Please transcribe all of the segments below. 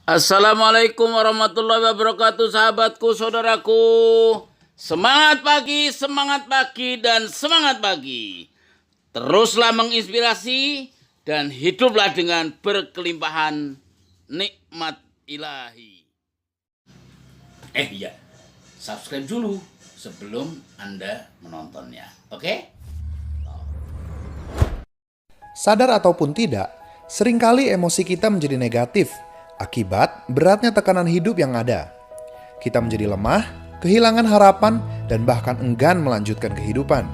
Assalamualaikum warahmatullahi wabarakatuh, sahabatku, saudaraku. Semangat pagi, dan semangat pagi. Teruslah menginspirasi dan hiduplah dengan berkelimpahan nikmat ilahi. Iya, subscribe dulu sebelum Anda menontonnya, oke? Sadar ataupun tidak, seringkali emosi kita menjadi negatif akibat beratnya tekanan hidup yang ada. Kita menjadi lemah, kehilangan harapan, dan bahkan enggan melanjutkan kehidupan.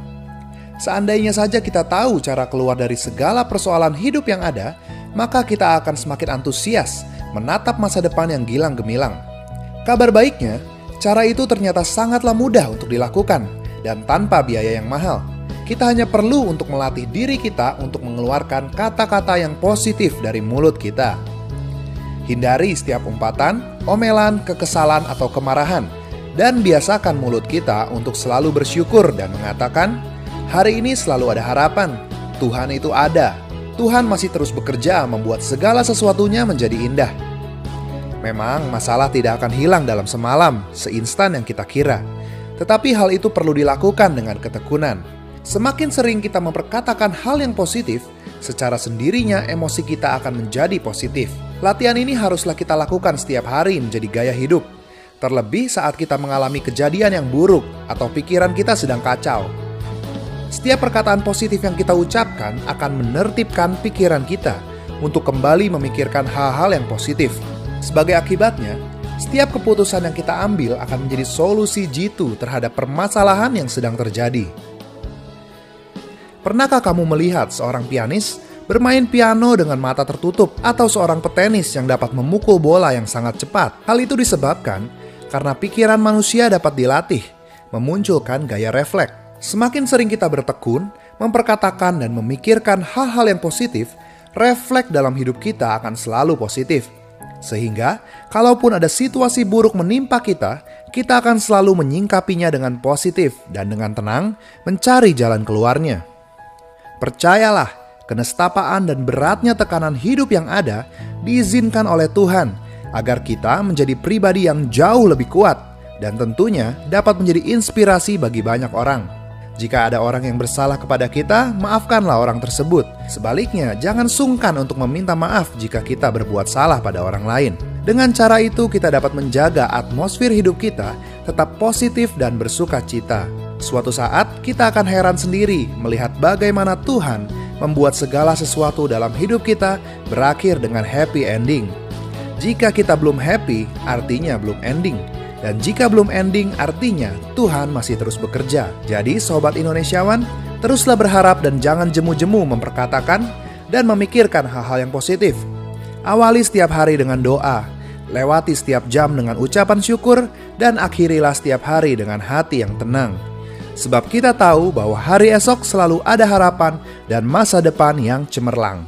Seandainya saja kita tahu cara keluar dari segala persoalan hidup yang ada, maka kita akan semakin antusias menatap masa depan yang gilang gemilang. Kabar baiknya, cara itu ternyata sangatlah mudah untuk dilakukan dan tanpa biaya yang mahal. Kita hanya perlu untuk melatih diri kita untuk mengeluarkan kata-kata yang positif dari mulut kita. Hindari setiap umpatan, omelan, kekesalan, atau kemarahan, dan biasakan mulut kita untuk selalu bersyukur dan mengatakan, "Hari ini selalu ada harapan, Tuhan itu ada, Tuhan masih terus bekerja membuat segala sesuatunya menjadi indah." Memang masalah tidak akan hilang dalam semalam, seinstan yang kita kira. Tetapi hal itu perlu dilakukan dengan ketekunan. Semakin sering kita memperkatakan hal yang positif, secara sendirinya emosi kita akan menjadi positif. Latihan ini haruslah kita lakukan setiap hari menjadi gaya hidup. Terlebih saat kita mengalami kejadian yang buruk atau pikiran kita sedang kacau. Setiap perkataan positif yang kita ucapkan akan menertibkan pikiran kita untuk kembali memikirkan hal-hal yang positif. Sebagai akibatnya, setiap keputusan yang kita ambil akan menjadi solusi jitu terhadap permasalahan yang sedang terjadi. Pernahkah kamu melihat seorang pianis bermain piano dengan mata tertutup atau seorang petenis yang dapat memukul bola yang sangat cepat? Hal itu disebabkan karena pikiran manusia dapat dilatih, memunculkan gaya refleks. Semakin sering kita bertekun, memperkatakan dan memikirkan hal-hal yang positif, refleks dalam hidup kita akan selalu positif. Sehingga, kalaupun ada situasi buruk menimpa kita, kita akan selalu menyingkapinya dengan positif dan dengan tenang mencari jalan keluarnya. Percayalah, kenestapaan dan beratnya tekanan hidup yang ada diizinkan oleh Tuhan agar kita menjadi pribadi yang jauh lebih kuat dan tentunya dapat menjadi inspirasi bagi banyak orang. Jika ada orang yang bersalah kepada kita, maafkanlah orang tersebut. Sebaliknya, jangan sungkan untuk meminta maaf jika kita berbuat salah pada orang lain. Dengan cara itu, kita dapat menjaga atmosfer hidup kita tetap positif dan bersuka cita. Suatu saat, kita akan heran sendiri melihat bagaimana Tuhan membuat segala sesuatu dalam hidup kita berakhir dengan happy ending. Jika kita belum happy, artinya belum ending. Dan jika belum ending, artinya Tuhan masih terus bekerja. Jadi, Sobat Indonesiawan, teruslah berharap dan jangan jemu-jemu memperkatakan dan memikirkan hal-hal yang positif. Awali setiap hari dengan doa, lewati setiap jam dengan ucapan syukur, dan akhirilah setiap hari dengan hati yang tenang. Sebab kita tahu bahwa hari esok selalu ada harapan dan masa depan yang cemerlang.